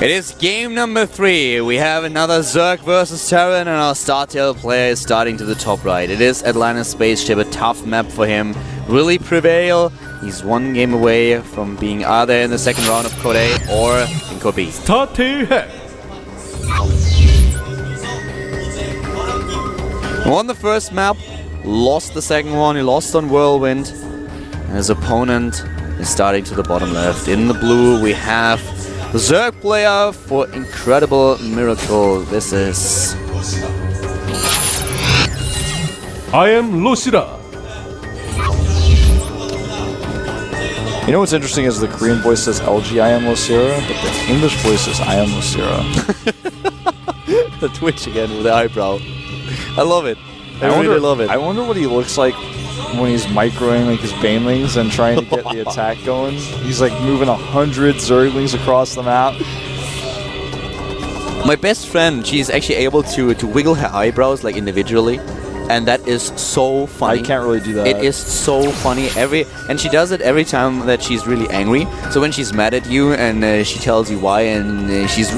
It is game number 3. We have another Zerg versus Terran, and our StarTale player is starting to the top right. It is Atlantis Spaceship, a tough map for him. Will he prevail? He's one game away from being either in the second round of Code A or in Code B. StarTale. Won the first map, lost the second one, he lost on Whirlwind. And his opponent is starting to the bottom left. In the blue we have the Zerg player for Incredible Miracle. This is... I am Lushira. You know what's interesting is the Korean voice says LG I am Lushira, but the English voice is I am Lushira. The twitch again with the eyebrow. I love it. I really love it. I wonder what he looks like when he's microing like his banelings and trying to get the attack going. He's like moving 100 Zerglings across the map. My best friend, she's actually able to wiggle her eyebrows like individually, and that is so funny. I can't really do that. It is so funny. And she does it every time that she's really angry. So when she's mad at you and she tells you why, and she's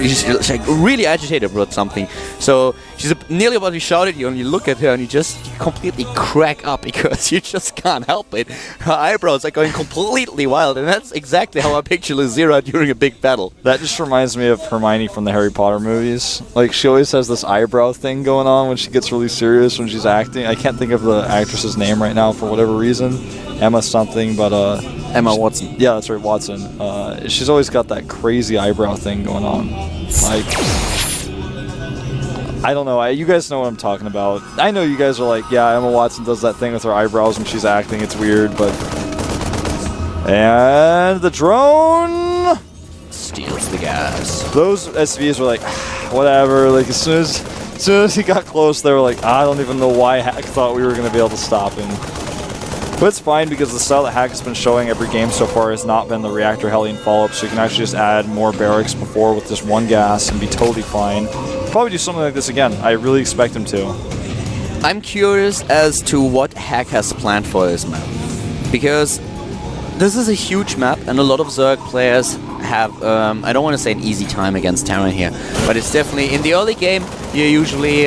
like really agitated about something. So she's nearly about to shout at you, and you look at her and you just completely crack up because you just can't help it. Her eyebrows are going completely wild, and that's exactly how I picture Lizira during a big battle. That just reminds me of Hermione from the Harry Potter movies. Like, she always has this eyebrow thing going on when she gets really serious when she's acting. I can't think of the actress's name right now for whatever reason. Emma something, but Emma Watson. Yeah, that's right, Watson. She's always got that crazy eyebrow thing going on. Like, I don't know. You guys know what I'm talking about. I know you guys are like, yeah, Emma Watson does that thing with her eyebrows when she's acting. It's weird, but... And the drone... steals the gas. Those SVs were like, whatever. Like, as soon as he got close, they were like, I don't even know why Hack thought we were going to be able to stop him. But it's fine because the style that Hack has been showing every game so far has not been the Reactor Hellion follow-up, so you can actually just add more barracks before with just one gas and be totally fine. Probably do something like this again. I really expect him to. I'm curious as to what Hack has planned for this map, because this is a huge map and a lot of Zerg players have, I don't want to say an easy time against Terran here, but it's definitely, in the early game, you're usually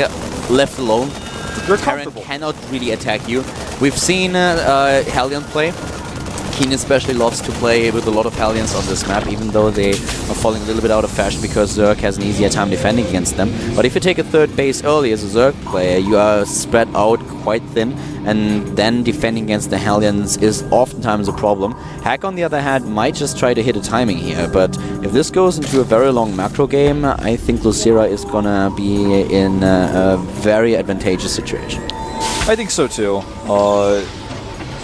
left alone. You're Terran comfortable. cannot really attack you. We've seen Hellion play. Keen especially loves to play with a lot of Hellions on this map, even though they are falling a little bit out of fashion because Zerg has an easier time defending against them. But if you take a third base early as a Zerg player, you are spread out quite thin, and then defending against the Hellions is oftentimes a problem. Hack, on the other hand, might just try to hit a timing here, but if this goes into a very long macro game, I think Lucira is gonna be in a very advantageous situation. I think so too.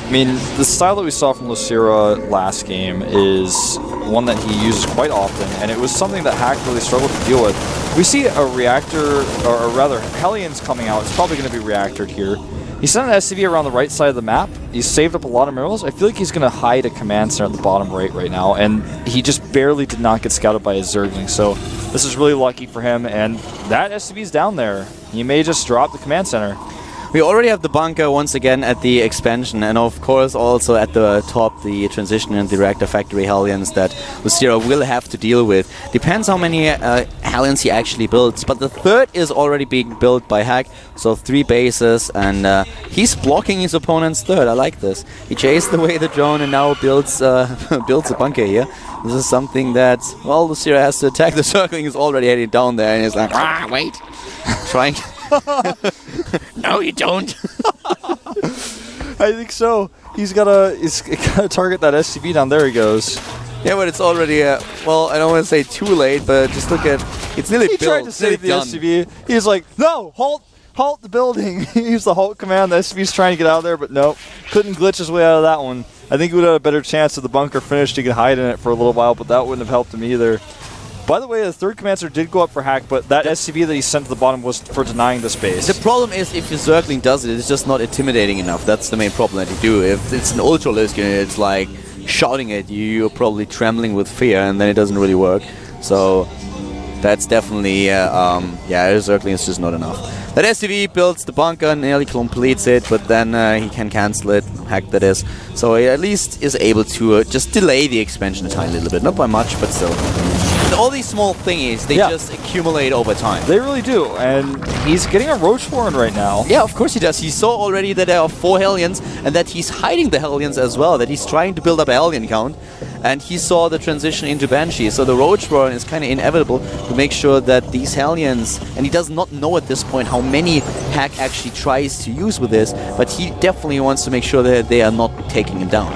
I mean, the style that we saw from Lucira last game is one that he uses quite often, and it was something that Hack really struggled to deal with. We see a Reactor, or rather, Hellions coming out. It's probably going to be Reactored here. He sent an SCV around the right side of the map. He's saved up a lot of minerals. I feel like he's going to hide a command center at the bottom right now, and he just barely did not get scouted by his Zergling, so this is really lucky for him, and that SCV's down there. He may just drop the command center. We already have the bunker once again at the expansion, and of course also at the top the transition and the reactor factory Hellions that Lucira will have to deal with. Depends how many Hellions he actually builds, but the third is already being built by Hack, so 3 bases, and he's blocking his opponent's third. I like this. He chased away the drone and now builds builds a bunker here. This is something that, well, Lucira has to attack. The Zergling is already heading down there, and he's like, ah, wait, trying to... No, you don't. I think so. He's gotta target that SCV down there. He goes. Yeah, but it's already, well, I don't want to say too late, but just look at, it's nearly built. He tried to save the SCV. He's like, no, halt the building. He used the halt command. The SCV's trying to get out of there, but no, couldn't glitch his way out of that one. I think he would have had a better chance if the bunker finished. He could hide in it for a little while, but that wouldn't have helped him either. By the way, the third command center did go up for Hack, but that SCV that he sent to the bottom was for denying the space. The problem is if your Zergling does it, it's just not intimidating enough. That's the main problem that you do. If it's an Ultralisk and it's like shouting at you, you're probably trembling with fear, and then it doesn't really work. So that's definitely, yeah, Zergling is just not enough. That SCV builds the bunker, nearly completes it, but then he can cancel it, hack that is. So he at least is able to just delay the expansion a tiny little bit. Not by much, but still. And all these small thingies, they just accumulate over time. They really do, and he's getting a Roach Warren right now. Yeah, of course he does. He saw already that there are 4 Hellions, and that he's hiding the Hellions as well, that he's trying to build up a Hellion count. And he saw the transition into Banshee, so the Roach Warren is kind of inevitable to make sure that these Hellions, and he does not know at this point how many Hack actually tries to use with this, but he definitely wants to make sure that they are not taking him down.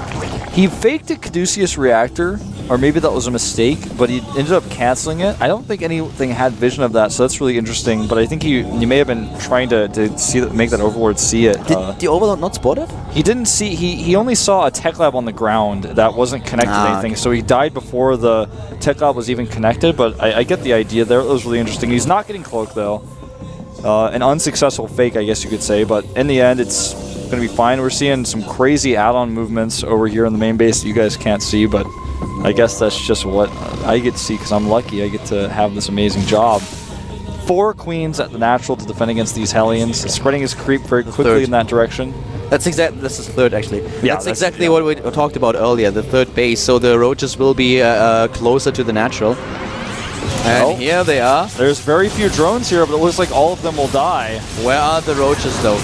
He faked a Caduceus reactor, or maybe that was a mistake, but he ended up canceling it. I don't think anything had vision of that, so that's really interesting, but I think he may have been trying to see that, make that Overlord see it. Did the Overlord not spot it? He didn't see, he only saw a tech lab on the ground that wasn't connected to anything, so he died before the tech lab was even connected, but I get the idea there. It was really interesting. He's not getting cloaked though. An unsuccessful fake, I guess you could say, but in the end it's going to be fine. We're seeing some crazy add-on movements over here in the main base that you guys can't see, but I guess that's just what I get to see because I'm lucky. I get to have this amazing job. 4 queens at the natural to defend against these Hellions, spreading his creep very quickly in that direction. This is third actually. Yeah, that's exactly what we talked about earlier, the third base. So the roaches will be closer to the natural. And here they are. There's very few drones here, but it looks like all of them will die. Where are the roaches though?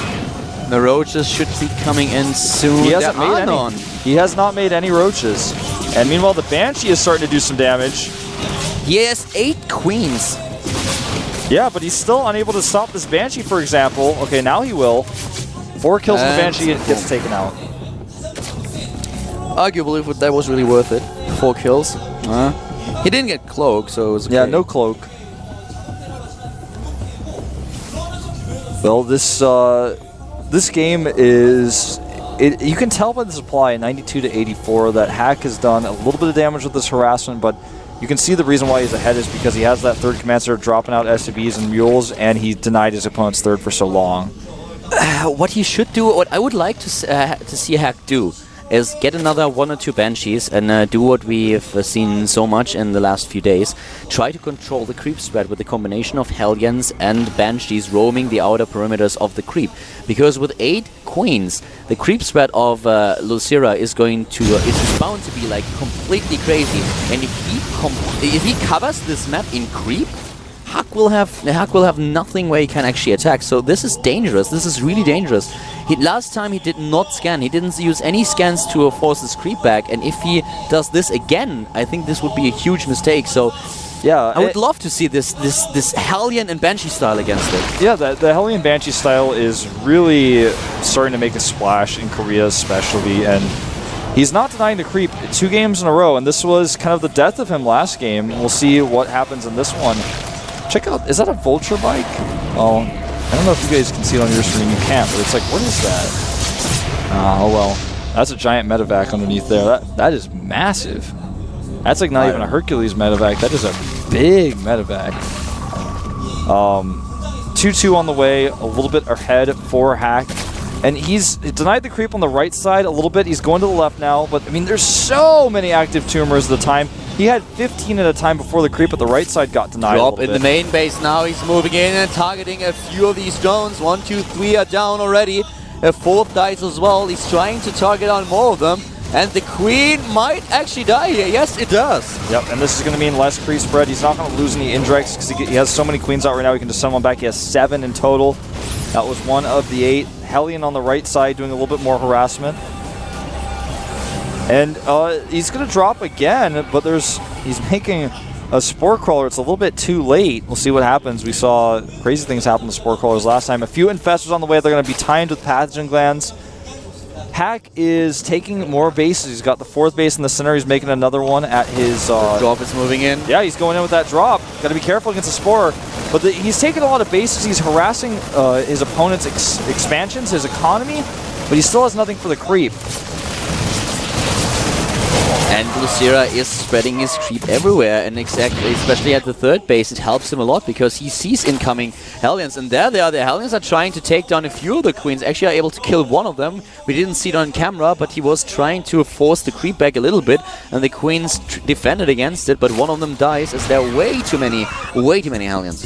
The roaches should be coming in soon. He hasn't made any. He has not made any roaches. And meanwhile, the Banshee is starting to do some damage. He has 8 queens. Yeah, but he's still unable to stop this Banshee, for example. Okay, now he will. 4 kills and the Banshee gets taken out. Arguably, that was really worth it. 4 kills. He didn't get cloak, so it was okay. Yeah, no cloak. Well, this game is... you can tell by the supply, 92 to 84, that Hack has done a little bit of damage with this harassment, but you can see the reason why he's ahead is because he has that third command center dropping out SCVs and Mules, and he denied his opponent's third for so long. What he should do, what I would like to see Hack do, is get another 1 or 2 Banshees and do what we've seen so much in the last few days. Try to control the creep spread with a combination of Hellions and Banshees roaming the outer perimeters of the creep. Because with 8 queens, the creep spread of Lucira is going to it's bound to be like completely crazy. And if he covers this map in creep, Hack will have nothing where he can actually attack. So this is dangerous. This is really dangerous. Last time he did not scan. He didn't use any scans to force his creep back. And if he does this again, I think this would be a huge mistake. So yeah, I would love to see this Hellion and Banshee style against it. Yeah, the Hellion Banshee style is really starting to make a splash in Korea especially, and he's not denying the creep 2 games in a row, and this was kind of the death of him last game. We'll see what happens in this one. Check out, is that a vulture bike? Oh, I don't know if you guys can see it on your screen. You can't, but it's like, what is that? Oh well, that's a giant medevac underneath there. That is massive. That's like not even a Hercules medevac. That is a big medevac. 2-2 on the way, a little bit ahead for Hack. And he's denied the creep on the right side a little bit. He's going to the left now, but I mean, there's so many active tumors at the time. He had 15 at a time before the creep at the right side got denied. Drop in the main base now. He's moving in and targeting a few of these drones. 1, 2, 3 are down already. A 4th dies as well. He's trying to target on more of them. And the queen might actually die here. Yes, it does. Yep, and this is going to mean less creep spread. He's not going to lose any indirects because he has so many queens out right now. He can just send one back. He has 7 in total. That was 1 of the 8. Hellion on the right side doing a little bit more harassment. And he's going to drop again, but he's making a Spore Crawler. It's a little bit too late. We'll see what happens. We saw crazy things happen to Spore Crawlers last time. A few Infestors on the way. They're going to be timed with Pathogen Glands. Hack is taking more bases. He's got the 4th base in the center. He's making another one at his... drop is moving in. Yeah, he's going in with that drop. Got to be careful against the Spore. But he's taking a lot of bases. He's harassing his opponent's expansions, his economy, but he still has nothing for the creep. And Lucira is spreading his creep everywhere, and especially at the 3rd base, it helps him a lot because he sees incoming Hellions. And there they are. The Hellions are trying to take down a few of the queens. Actually, are able to kill one of them. We didn't see it on camera, but he was trying to force the creep back a little bit, and the queens defended against it. But one of them dies as there are way too many Hellions.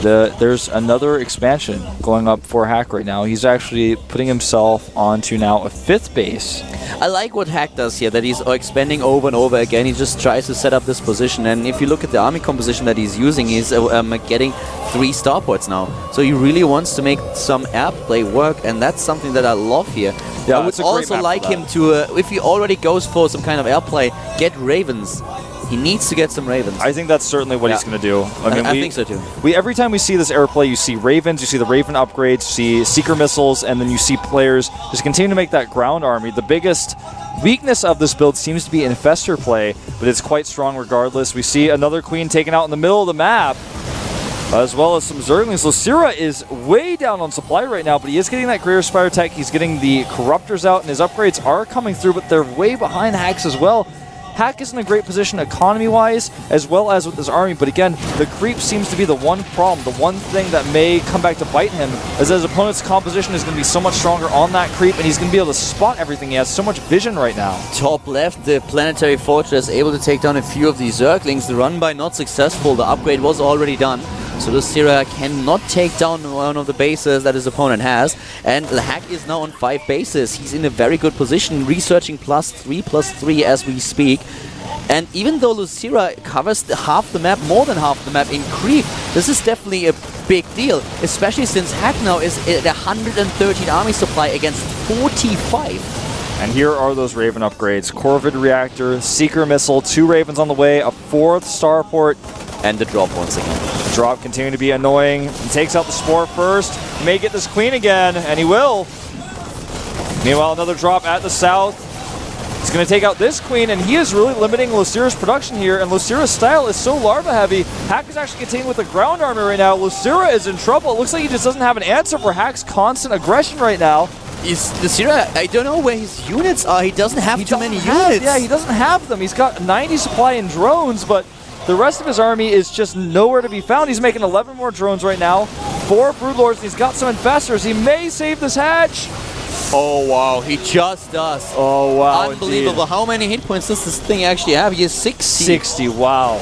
There's another expansion going up for Hack right now. He's actually putting himself onto now a 5th base. I like what Hack does here, that he's expanding over and over again. He just tries to set up this position, and if you look at the army composition that he's using, he's getting 3 starports now. So he really wants to make some airplay work, and that's something that I love here. Yeah, I would also like him to, if he already goes for some kind of airplay, get Ravens. He needs to get some Ravens. I think that's certainly what he's going to do. I think so too. Every time we see this airplay, you see Ravens, you see the Raven upgrades, you see Seeker missiles, and then you see players just continue to make that ground army. The biggest weakness of this build seems to be Infestor play, but it's quite strong regardless. We see another Queen taken out in the middle of the map, as well as some Zerglings. Lucira is way down on supply right now, but he is getting that Greater Spire tech. He's getting the Corruptors out, and his upgrades are coming through, but they're way behind Hack's as well. Hack is in a great position economy-wise, as well as with his army, but again, the creep seems to be the one problem, the one thing that may come back to bite him, as his opponent's composition is going to be so much stronger on that creep, and he's going to be able to spot everything. He has so much vision right now. Top left, the Planetary Fortress able to take down a few of these Zerglings. The run by not successful, the upgrade was already done. So Lucira cannot take down one of the bases that his opponent has. And the Hack is now on 5 bases. He's in a very good position, researching +3/+3 as we speak. And even though Lucira covers half the map, more than half the map in creep, this is definitely a big deal. Especially since Hack now is at 113 army supply against 45. And here are those Raven upgrades. Corvid Reactor, Seeker Missile, 2 Ravens on the way, a 4th Starport. And the drop once again. Drop continuing to be annoying. He takes out the Spore first. He may get this Queen again, and he will. Meanwhile, another drop at the south. He's going to take out this Queen, and he is really limiting Lucira's production here, and Lucira's style is so larva heavy. Hack is actually containing with the ground army right now. Lucira is in trouble. It looks like he just doesn't have an answer for Hack's constant aggression right now. Lucira, I don't know where his units are. He doesn't have too many units. Yeah, he doesn't have them. He's got 90 supply in drones, but the rest of his army is just nowhere to be found. He's making 11 more drones right now, 4 Broodlords, and he's got some Infestors. He may save this hatch. Oh, wow. He just does. Oh, wow. Unbelievable. Indeed. How many hit points does this thing actually have? He has 60. 60, wow.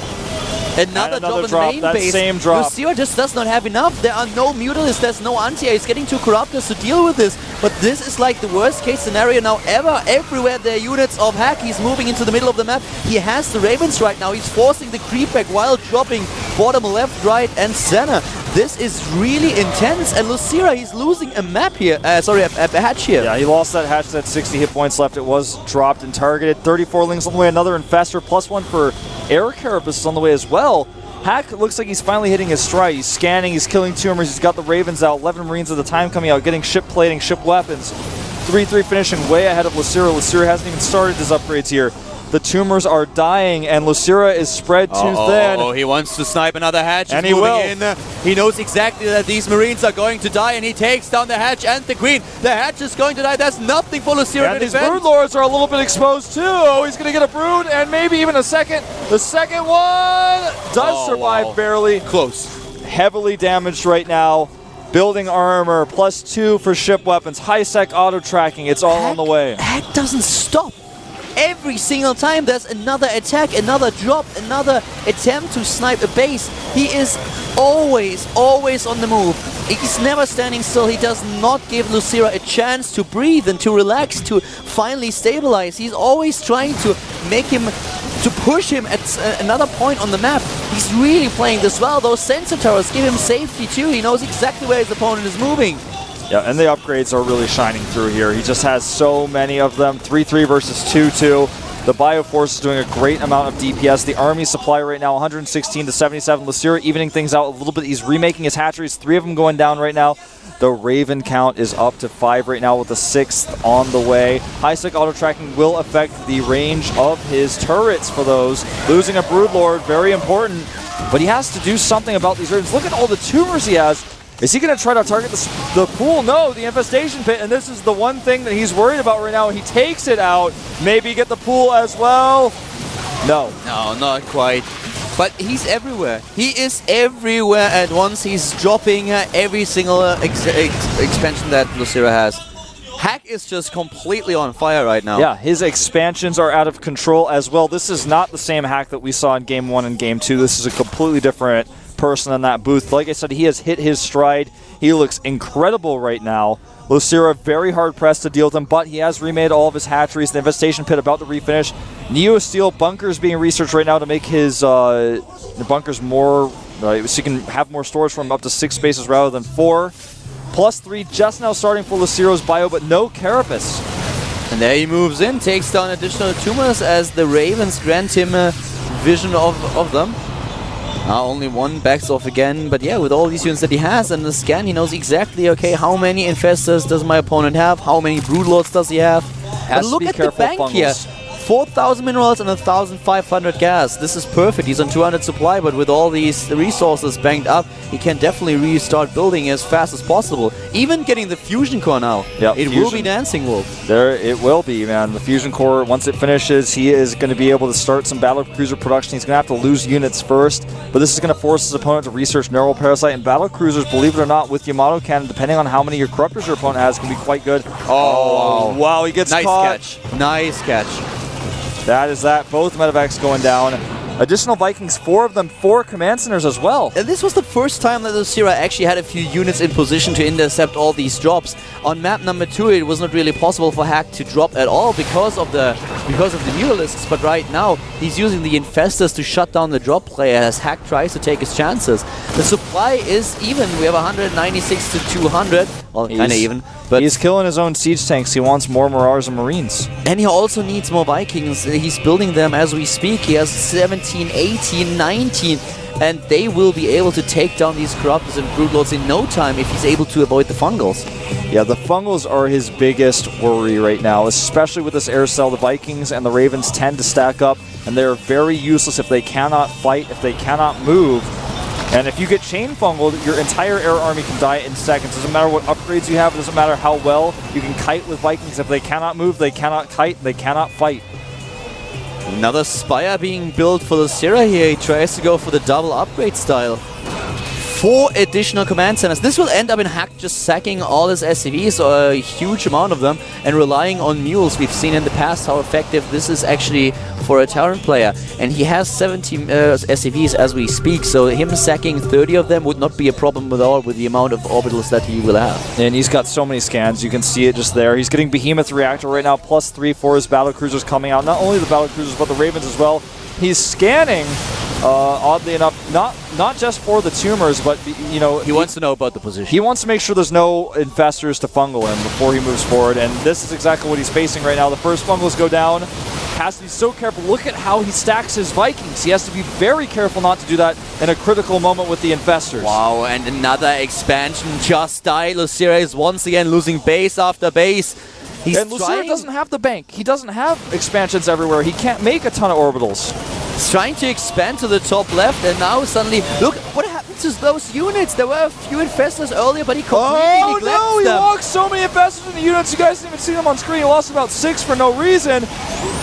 Another drop in the main base. Same drop. Lucira just does not have enough. There are no Mutalisks, there's no anti-air. He's getting 2 Corruptors to deal with this. But this is like the worst case scenario now ever. Everywhere there are units of Hack. He's moving into the middle of the map. He has the Ravens right now. He's forcing the creep back while dropping bottom left, right, and center. This is really intense. And Lucira, he's losing a map here. A hatch here. Yeah, he lost that hatch. That 60 hit points left. It was dropped and targeted. 34 Lings on the way. Another Infestor. +1 for Air Carapace on the way as well. Hack looks like he's finally hitting his stride. He's scanning, he's killing tumors, he's got the Ravens out, 11 Marines at the time coming out, getting ship plating, ship weapons. 3-3 finishing way ahead of Lucira. Lucira hasn't even started his upgrades here. The tumors are dying, and Lucira is spread too thin. Oh, he wants to snipe another hatch. And He's he will. in. He knows exactly that these Marines are going to die, and he takes down the hatch and the Queen. The hatch is going to die. There's nothing for Lucira and to these defend. Broodlords are a little bit exposed too. Oh, he's going to get a Brood, and maybe even a second. The second one does survive barely. Close. Heavily damaged right now. Building armor, +2 for ship weapons, high-sec auto-tracking. It's all on the way. Hack doesn't stop. Every single time there's another attack, another drop, another attempt to snipe a base. He is always on the move. He's never standing still. He does not give Lucira a chance to breathe and to relax, to finally stabilize. He's always trying to make him, to push him at another point on the map. He's really playing this well. Those sensor towers give him safety too. He knows exactly where his opponent is moving. Yeah, and the upgrades are really shining through here. He just has so many of them. 3-3 versus 2-2. The Bioforce is doing a great amount of DPS. The army supply right now, 116 to 77. Lucira evening things out a little bit. He's remaking his hatcheries. 3 of them going down right now. The Raven count is up to 5 right now with the 6th on the way. High-sec auto-tracking will affect the range of his turrets for those. Losing a Broodlord, very important. But he has to do something about these Ravens. Look at all the tumors he has. Is he going to try to target the pool? No, the infestation pit, and this is the one thing that he's worried about right now. He takes it out. Maybe get the pool as well. No. No, not quite. But he's everywhere. He is everywhere at once. He's dropping every single expansion that Lucira has. Hack is just completely on fire right now. Yeah, his expansions are out of control as well. This is not the same Hack that we saw in Game 1 and Game 2. This is a completely different person in that booth. Like I said, he has hit his stride. He looks incredible right now. Lucira very hard pressed to deal with him, but he has remade all of his hatcheries. The Infestation Pit about to refinish. Neo Steel bunkers being researched right now to make his bunkers more, so he can have more storage from up to 6 spaces rather than 4. +3 just now starting for Luciro's bio, but no Carapace. And there he moves in, takes down additional tumors as the Ravens grant him a vision of them. Now only one backs off again, but yeah, with all these units that he has and the scan, he knows exactly, okay, how many Infestors does my opponent have, how many Broodlords does he have. And look at the bank here. 4,000 minerals and 1,500 gas. This is perfect. He's on 200 supply, but with all these resources banked up, he can definitely restart building as fast as possible. Even getting the fusion core now. Yep, it will be Dancing Wolf. There it will be, man. The fusion core, once it finishes, he is going to be able to start some battlecruiser production. He's going to have to lose units first, but this is going to force his opponent to research Neural Parasite. And battlecruisers, believe it or not, with Yamato Cannon, depending on how many your corruptors your opponent has, can be quite good. Oh, wow, he gets nice caught. Catch. Nice catch. That is that. Both medevacs going down. Additional Vikings, 4 of them, 4 command centers as well. And this was the first time that Lucira actually had a few units in position to intercept all these drops. On map number 2, it was not really possible for Hack to drop at all because of the Muralisks, but right now he's using the Infestors to shut down the drop player as Hack tries to take his chances. The supply is even. We have 196 to 200. Well, kind of even. But he's killing his own siege tanks. He wants more Marauders and Marines. And he also needs more Vikings. He's building them as we speak. He has 17, 18, 19. And they will be able to take down these Corruptors and Broodlords in no time if he's able to avoid the Fungals. Yeah, the Fungals are his biggest worry right now, especially with this air cell. The Vikings and the Ravens tend to stack up, and they're very useless if they cannot fight, if they cannot move. And if you get chain fungaled, your entire air army can die in seconds. Doesn't matter what upgrades you have, doesn't matter how well you can kite with Vikings. If they cannot move, they cannot kite, they cannot fight. Another Spire being built for Lucira here. He tries to go for the double upgrade style. 4 additional command centers. This will end up in Hack just sacking all his SCVs, or a huge amount of them, and relying on mules. We've seen in the past how effective this is actually for a Terran player. And he has 70 SCVs as we speak, so him sacking 30 of them would not be a problem at all with the amount of orbitals that he will have. And he's got so many scans, you can see it just there. He's getting Behemoth Reactor right now, +3 for his battlecruisers coming out. Not only the battlecruisers, but the Ravens as well. He's scanning, oddly enough, not just for the tumors, but, you know... He wants to know about the position. He wants to make sure there's no Infestors to fungal him before he moves forward, and this is exactly what he's facing right now. The first fungals go down. Has to be so careful. Look at how he stacks his Vikings. He has to be very careful not to do that in a critical moment with the Infestors. Wow, and another expansion just died. Lucira is once again losing base after base. And Lucira doesn't have the bank. He doesn't have expansions everywhere. He can't make a ton of orbitals. He's trying to expand to the top left, and now suddenly, look what happened to those units. There were a few Infestors earlier, but he completely neglects them. He walked so many Infestors in the units. You guys didn't even see them on screen. He lost about 6 for no reason.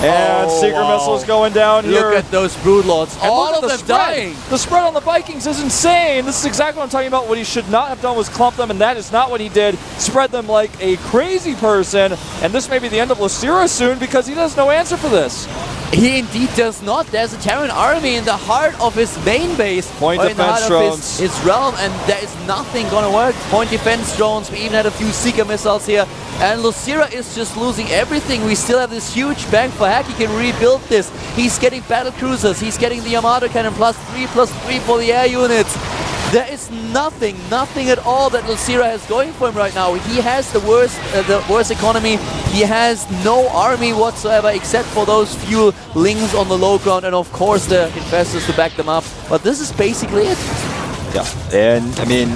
And Seeker Missiles going down here. Look at those Broodlords. And all of them dying. The spread on the Vikings is insane. This is exactly what I'm talking about. What he should not have done was clump them, and that is not what he did. Spread them like a crazy person. And this may be the end of Lucira soon because he has no answer for this. He indeed does not. There's a Terran army in the heart of his main base. Point defense drones. His realm, and there is nothing gonna work. Point defense drones. We even had a few Seeker missiles here. And Lucira is just losing everything. We still have this huge bank for Hack. He can rebuild this. He's getting battle cruisers. He's getting the Yamato cannon +3/+3 for the air units. There is nothing at all that Lucira has going for him right now. He has the worst economy. He has no army whatsoever except for those few lings on the low ground, and of course the Infestors to back them up. But this is basically it. Yeah, and I mean,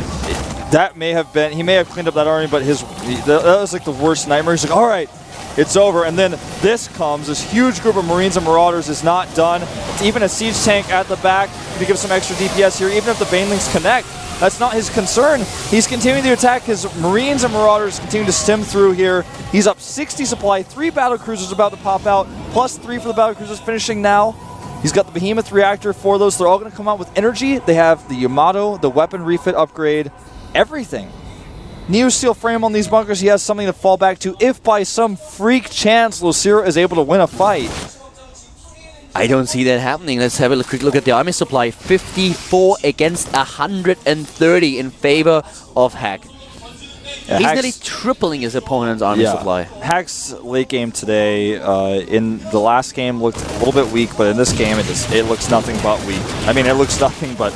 that may have been, he may have cleaned up that army, but that was like the worst nightmare. He's like, all right, it's over. And then this comes, this huge group of Marines and Marauders is not done. It's even a siege tank at the back to give some extra DPS here, even if the Banelings connect. That's not his concern. He's continuing to attack. His Marines and Marauders continue to stem through here. He's up 60 supply, 3 battlecruisers about to pop out, +3 for the battlecruisers finishing now. He's got the Behemoth Reactor for those. They're all going to come out with energy. They have the Yamato, the weapon refit upgrade, everything. Neo-Steel frame on these bunkers. He has something to fall back to if by some freak chance Lucira is able to win a fight. I don't see that happening. Let's have a quick look at the army supply. 54 against 130 in favor of Hack. Yeah, He's nearly tripling his opponent's army supply. Hack's late game today, in the last game, looked a little bit weak, but in this game, it looks nothing but weak. I mean, it looks nothing but...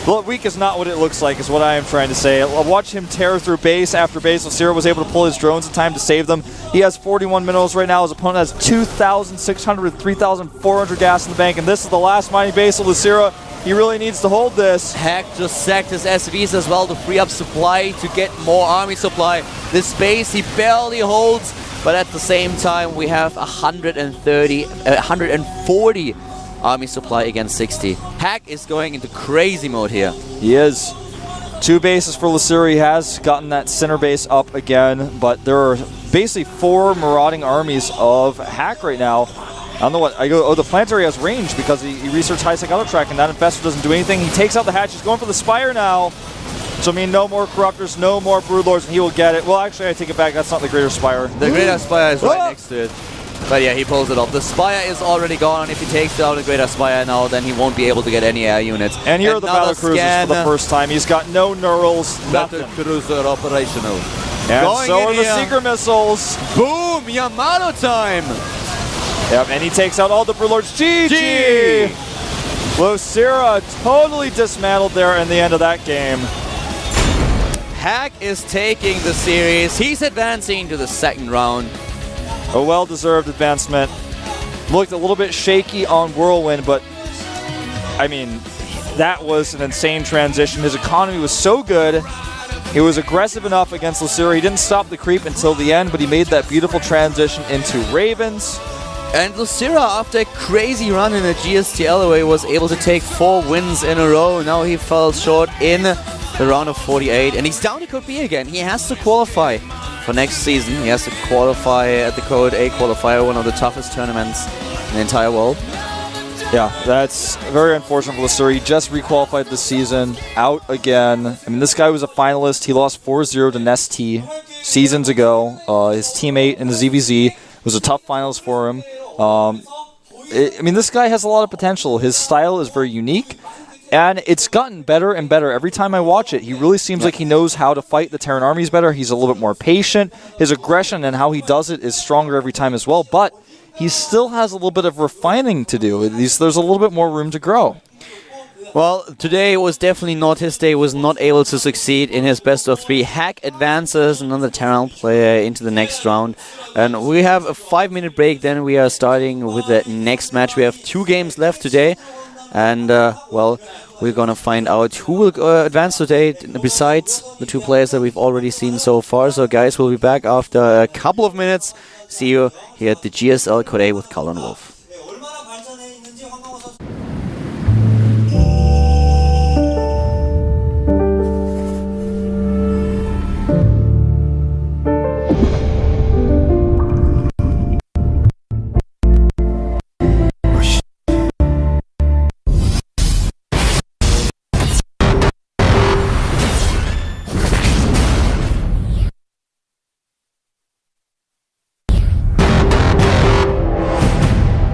Well, weak is not what it looks like, is what I am trying to say. I'll watch him tear through base after base. Lucira was able to pull his drones in time to save them. He has 41 minerals right now. His opponent has 2,600, 3,400 gas in the bank, and this is the last mining base of Lucira. He really needs to hold this. Hack just sacked his SVs as well to free up supply, to get more army supply. This base he barely holds, but at the same time we have 140 army supply against 60. Hack is going into crazy mode here. He is. 2 bases for Lucira. He has gotten that center base up again, but there are basically 4 marauding armies of Hack right now. I don't know what. I go, oh, the planetary has range because he researched high-sec auto-track, and that infestor doesn't do anything. He takes out the hatch. He's going for the Spire now. So, I mean, no more Corruptors, no more Broodlords, and he will get it. Well, actually, I take it back. That's not the Greater Spire. The Greater Spire is right next to it. But yeah, he pulls it off. The Spire is already gone. If he takes down the Greater Spire now, then he won't be able to get any air units. And here are the battle cruisers for the first time. He's got no neurals, nothing. Battle cruiser operational. And so are the Seeker missiles. Boom! Yamato time! Yep, and he takes out all the Broodlords. GG! Lucira totally dismantled there in the end of that game. Hack is taking the series. He's advancing to the second round. A well-deserved advancement. Looked a little bit shaky on Whirlwind, but I mean, that was an insane transition. His economy was so good. He was aggressive enough against Lucira. He didn't stop the creep until the end, but he made that beautiful transition into Ravens. And Lucira, after a crazy run in the GSL away, was able to take 4 wins in a row. Now he fell short in the round of 48, and he's down to Code B again. He has to qualify for next season. He has to qualify at the Code A qualifier, one of the toughest tournaments in the entire world. Yeah, that's very unfortunate for Lucira. He just requalified this season, out again. I mean, this guy was a finalist. He lost 4-0 to Nestea seasons ago. His teammate in the ZVZ was a tough finalist for him. I mean, this guy has a lot of potential. His style is very unique, and it's gotten better and better every time I watch it. He really seems like he knows how to fight the Terran armies better. He's a little bit more patient. His aggression and how he does it is stronger every time as well, but he still has a little bit of refining to do. There's a little bit more room to grow. Well, today was definitely not his day. Was not able to succeed in his best of 3. Hack advances another Terran player into the next round. And we have a 5-minute break. Then we are starting with the next match. We have 2 games left today. And, well, we're going to find out who will advance today besides the 2 players that we've already seen so far. So, guys, we'll be back after a couple of minutes. See you here at the GSL Code A with Carl and Wolf.